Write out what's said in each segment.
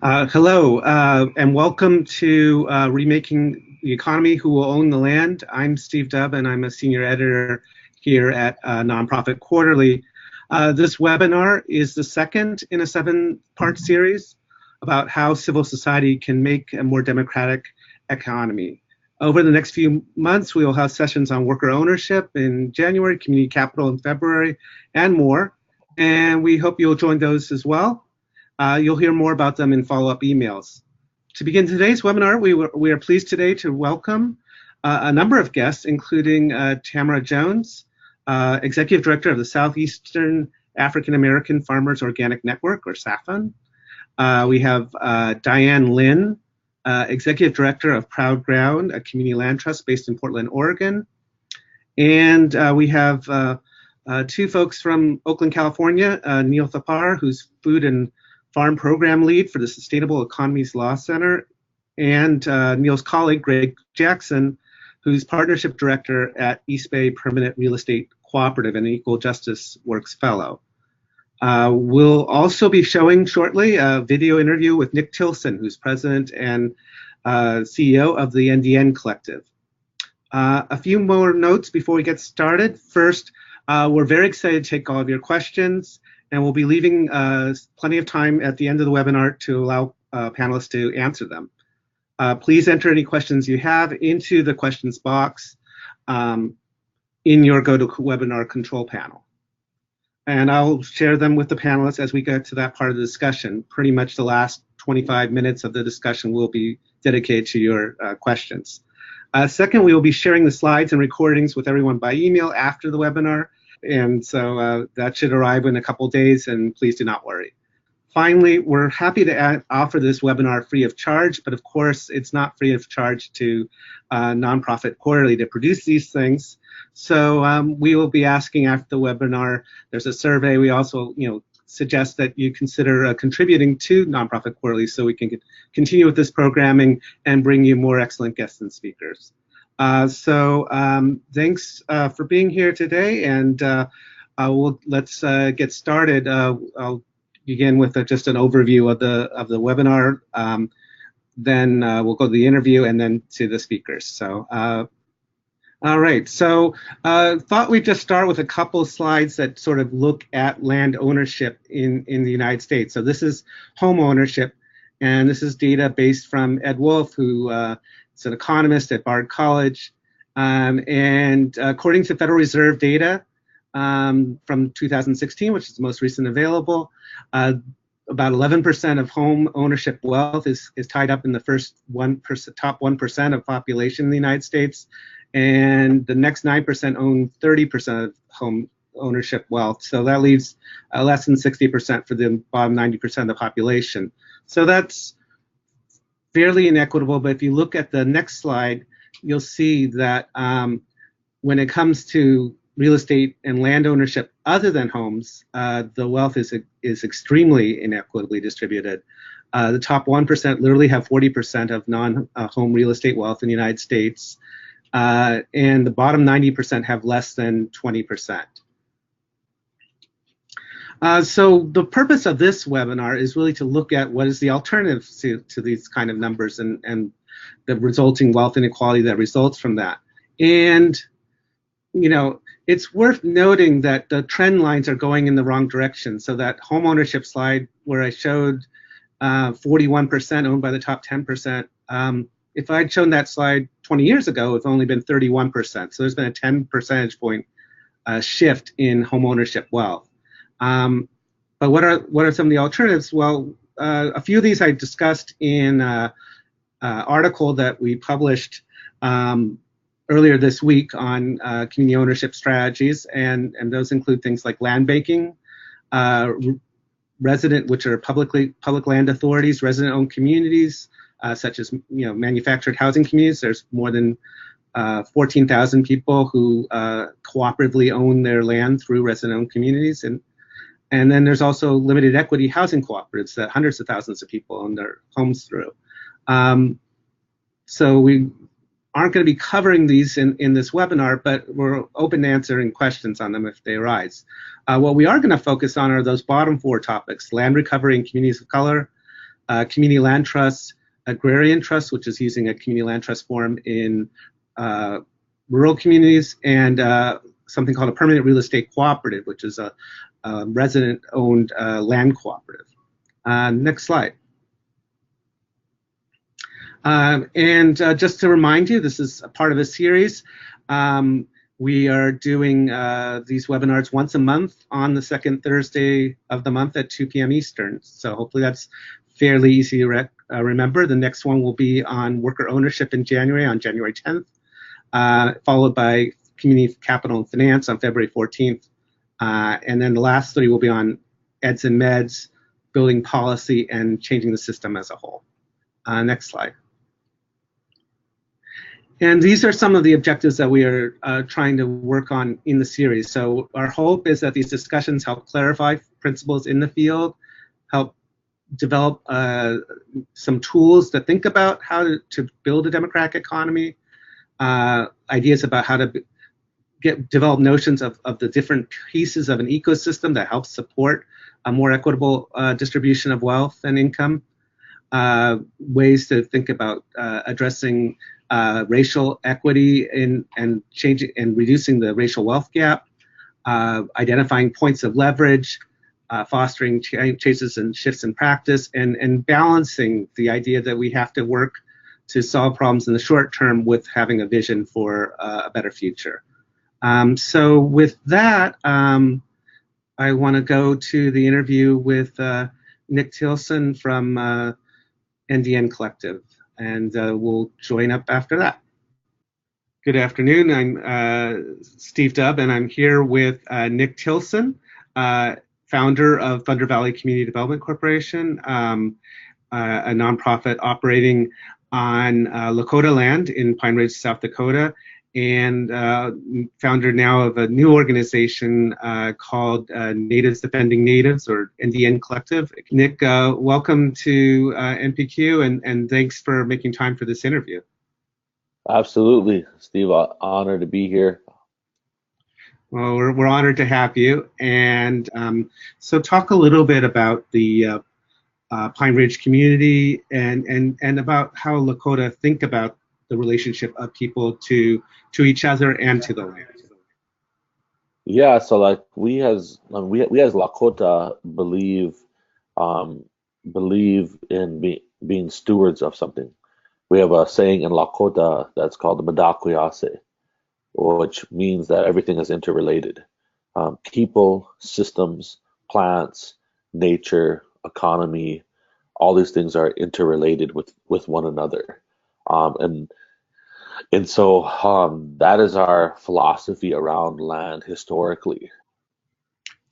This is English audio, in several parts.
Hello, and welcome to Remaking the Economy, Who Will Own the Land? I'm Steve Dubb, and I'm a senior editor here at Nonprofit Quarterly. This webinar is the second in a seven-part series about how civil society can make a more democratic economy. Over the next few months, we will have sessions on worker ownership in January, community capital in February, and more. And we hope you'll join those as well. You'll hear more about them in follow-up emails. To begin today's webinar, we are pleased today to welcome a number of guests, including Tamara Jones, Executive Director of the Southeastern African American Farmers Organic Network, or SAFAN. We have Diane Lynn, Executive Director of Proud Ground, a community land trust based in Portland, Oregon. And we have two folks from Oakland, California, Neil Thapar, who's Food and Farm Program Lead for the Sustainable Economies Law Center, and Neil's colleague, Greg Jackson, who's Partnership Director at East Bay Permanent Real Estate Cooperative and Equal Justice Works Fellow. We'll also be showing shortly a video interview with Nick Tilson, who's President and CEO of the NDN Collective. A few more notes before we get started. First, we're very excited to take all of your questions, and we'll be leaving plenty of time at the end of the webinar to allow panelists to answer them. Please enter any questions you have into the questions box in your GoToWebinar control panel. And I'll share them with the panelists as we get to that part of the discussion. Pretty much the last 25 minutes of the discussion will be dedicated to your questions. Second, we will be sharing the slides and recordings with everyone by email after the webinar. And so that should arrive in a couple days, and please do not worry. Finally, we're happy to offer this webinar free of charge, but of course it's not free of charge to Nonprofit Quarterly to produce these things. So we will be asking after the webinar, there's a survey. We also suggest that you consider contributing to Nonprofit Quarterly so we can continue with this programming and bring you more excellent guests and speakers. Thanks for being here today, and let's get started. I'll begin with just an overview of the webinar. Then we'll go to the interview and then to the speakers. So, all right. So, thought we'd just start with a couple slides that sort of look at land ownership in the United States. So this is home ownership, and this is data based from Ed Wolf, who is an economist at Bard College, and according to Federal Reserve data from 2016, which is the most recent available, about 11% of home ownership wealth is tied up in the top 1% of population in the United States, and the next 9% own 30% of home ownership wealth. So that leaves less than 60% for the bottom 90% of the population. So that's fairly inequitable, but if you look at the next slide, you'll see that when it comes to real estate and land ownership other than homes, the wealth is extremely inequitably distributed. The top 1% literally have 40% of non-home real estate wealth in the United States, and the bottom 90% have less than 20%. So the purpose of this webinar is really to look at what is the alternative to these kind of numbers and the resulting wealth inequality that results from that. And, it's worth noting that the trend lines are going in the wrong direction. So that home ownership slide where I showed 41% owned by the top 10%, if I'd shown that slide 20 years ago, it's only been 31%. So there's been a 10 percentage point shift in home ownership wealth. But what are some of the alternatives? Well, a few of these I discussed in an article that we published earlier this week on community ownership strategies, and those include things like land banking, which are public land authorities, resident-owned communities, such as manufactured housing communities. There's more than 14,000 people who cooperatively own their land through resident-owned communities, and then there's also limited equity housing cooperatives that hundreds of thousands of people own their homes through. So we aren't going to be covering these in this webinar, but we're open to answering questions on them if they arise. What we are going to focus on are those bottom four topics: land recovery in communities of color, community land trust, agrarian trust, which is using a community land trust form in rural communities, and something called a permanent real estate cooperative, which is a resident-owned land cooperative. Next slide. And just to remind you, this is a part of a series. We are doing these webinars once a month on the second Thursday of the month at 2 p.m. Eastern. So hopefully that's fairly easy to remember. The next one will be on worker ownership in January, on January 10th, followed by community capital and finance on February 14th. And then the last 3 will be on eds and meds, building policy, and changing the system as a whole. Next slide. And these are some of the objectives that we are trying to work on in the series. So our hope is that these discussions help clarify principles in the field, help develop some tools to think about how to build a democratic economy, ideas about how to develop notions of the different pieces of an ecosystem that helps support a more equitable distribution of wealth and income, ways to think about addressing racial equity and changing and reducing the racial wealth gap, identifying points of leverage, fostering changes and shifts in practice, and balancing the idea that we have to work to solve problems in the short term with having a vision for a better future. So with that, I want to go to the interview with Nick Tilson from NDN Collective, and we'll join up after that. Good afternoon. I'm Steve Dubb, and I'm here with Nick Tilson, founder of Thunder Valley Community Development Corporation, a nonprofit operating on Lakota land in Pine Ridge, South Dakota, and founder now of a new organization called Natives Defending Natives, or NDN Collective. Nick, welcome to NPQ, and thanks for making time for this interview. Absolutely, Steve. Honored to be here. Well, we're honored to have you. And so talk a little bit about the Pine Ridge community and about how Lakota think about the relationship of people to each other and to the land. Yeah, so like we as Lakota believe in being stewards of something. We have a saying in Lakota that's called the Madakuyase, which means that everything is interrelated. People, systems, plants, nature, economy, all these things are interrelated with one another. And so that is our philosophy around land historically.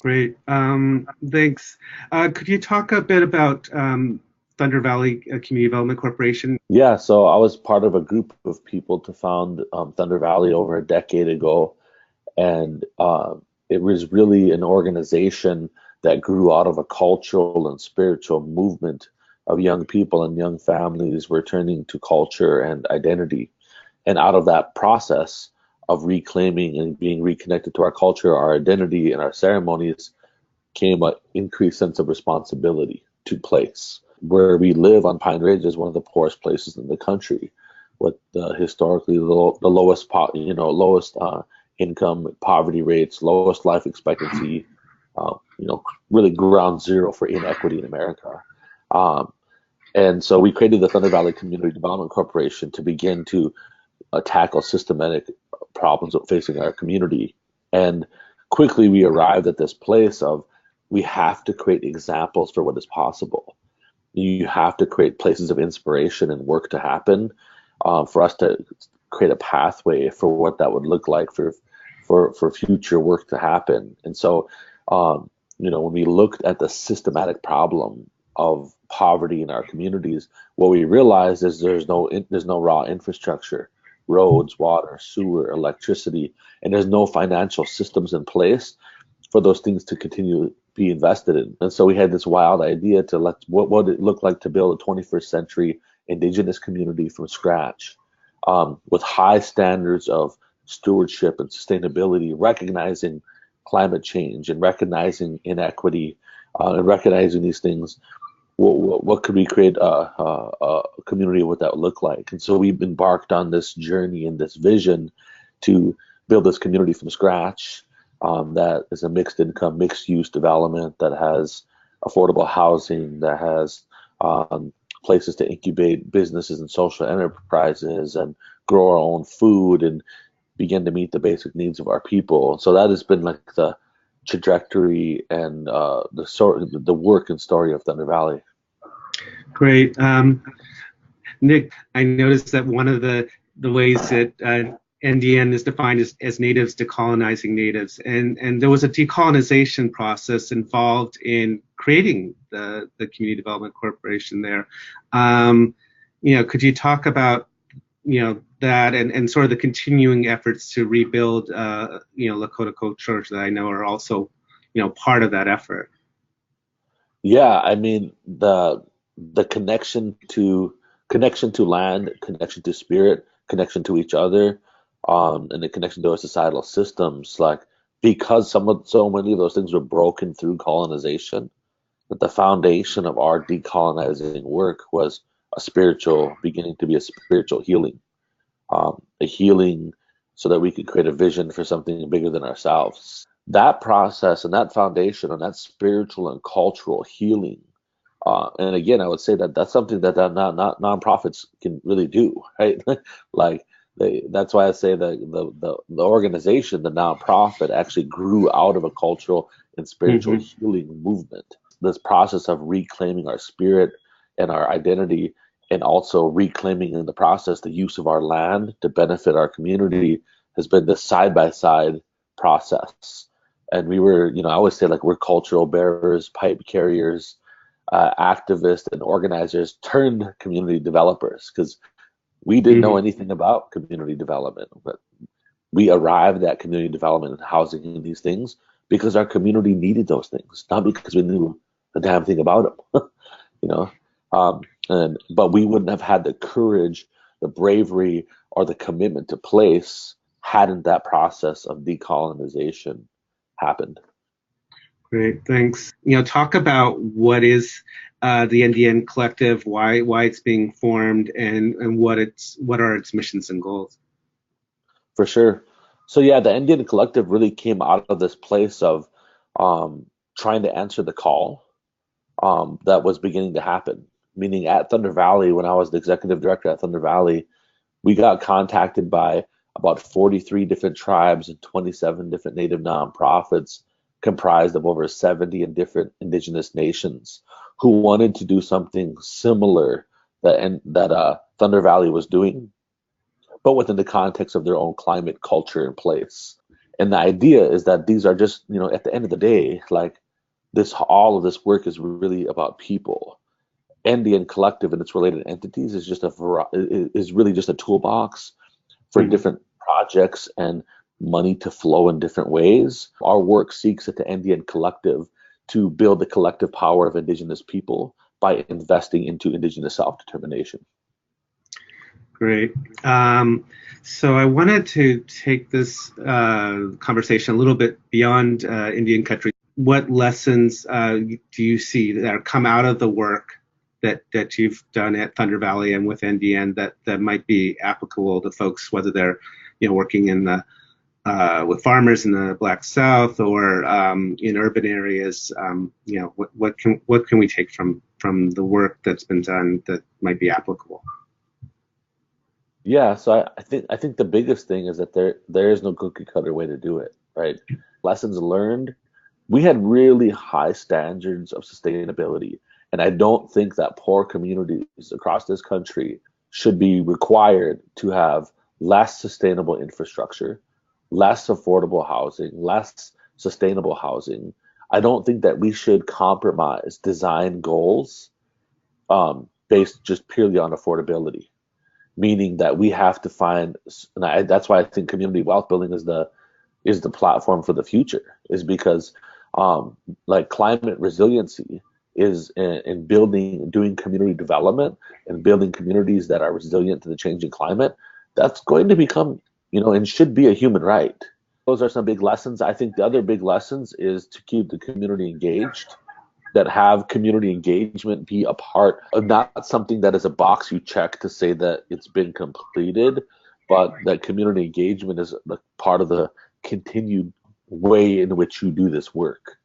Great, thanks. Could you talk a bit about Thunder Valley Community Development Corporation? Yeah, so I was part of a group of people to found Thunder Valley over a decade ago, and it was really an organization that grew out of a cultural and spiritual movement of young people and young families returning to culture and identity. And out of that process of reclaiming and being reconnected to our culture, our identity, and our ceremonies came an increased sense of responsibility to place. Where we live on Pine Ridge is one of the poorest places in the country, with historically the lowest income, poverty rates, lowest life expectancy, really ground zero for inequity in America. And so we created the Thunder Valley Community Development Corporation to begin to tackle systematic problems facing our community. And quickly we arrived at this place of we have to create examples for what is possible. You have to create places of inspiration and work to happen for us to create a pathway for what that would look like for future work to happen. And so, when we looked at the systematic problem of poverty in our communities, what we realized is there's no raw infrastructure, roads, water, sewer, electricity, and there's no financial systems in place for those things to continue to be invested in. And so we had this wild idea to what would it look like to build a 21st century indigenous community from scratch, with high standards of stewardship and sustainability, recognizing climate change and recognizing inequity and recognizing these things what could we create a community, what that would look like. And so we've embarked on this journey and this vision to build this community from scratch, that is a mixed income, mixed use development that has affordable housing, that has places to incubate businesses and social enterprises and grow our own food and begin to meet the basic needs of our people. So that has been like the trajectory and the work and story of Thunder Valley. Great. Nick, I noticed that one of the ways that NDN is defined as natives decolonizing natives, and there was a decolonization process involved in creating the Community Development Corporation there. Could you talk about that and sort of the continuing efforts to rebuild Lakota cultures that I know are also part of that effort? Yeah, I mean the connection to land, connection to spirit, connection to each other, and the connection to our societal systems. Like because so many of those things were broken through colonization, that the foundation of our decolonizing work was beginning to be a spiritual healing, a healing so that we could create a vision for something bigger than ourselves. That process and that foundation and that spiritual and cultural healing. And again, I would say that that's something that not nonprofits can really do, right? Like that's why I say the organization, the nonprofit, actually grew out of a cultural and spiritual healing movement. This process of reclaiming our spirit and our identity, and also reclaiming in the process the use of our land to benefit our community, has been this side by side process. And we were, I always say like we're cultural bearers, pipe carriers, activists and organizers turned community developers, because we didn't know anything about community development, but we arrived at community development and housing and these things because our community needed those things, not because we knew a damn thing about them. you know. But we wouldn't have had the courage, the bravery, or the commitment to place hadn't that process of decolonization happened. Great, thanks. Talk about what is the NDN Collective, why it's being formed, and what are its missions and goals. For sure. So yeah, the Indian Collective really came out of this place of trying to answer the call that was beginning to happen. Meaning at Thunder Valley, when I was the executive director at Thunder Valley, we got contacted by about 43 different tribes and 27 different native nonprofits comprised of over 70 different indigenous nations who wanted to do something similar that Thunder Valley was doing, but within the context of their own climate, culture, and place. And the idea is that these are just, at the end of the day, like all of this work is really about people. Indian Collective and its related entities is is really just a toolbox for different projects and money to flow in different ways. Our work seeks at the Indian Collective to build the collective power of Indigenous people by investing into Indigenous self-determination. Great. So I wanted to take this conversation a little bit beyond Indian country. What lessons do you see that come out of the work that you've done at Thunder Valley and with NDN that might be applicable to folks, whether they're working in the with farmers in the Black South or in urban areas? What can we take from the work that's been done that might be applicable? Yeah, so I think the biggest thing is that there is no cookie cutter way to do it, right? Lessons learned. We had really high standards of sustainability, and I don't think that poor communities across this country should be required to have less sustainable infrastructure, less affordable housing, less sustainable housing. I don't think that we should compromise design goals based just purely on affordability. Meaning that we have to find, that's why I think community wealth building is the platform for the future, is because like climate resiliency is in doing community development and building communities that are resilient to the changing climate. That's going to become, and should be a human right. Those are some big lessons. I think the other big lessons is to keep the community engaged. that have community engagement be a part of, not something that is a box you check to say that it's been completed, but that community engagement is part of the continued way in which you do this work.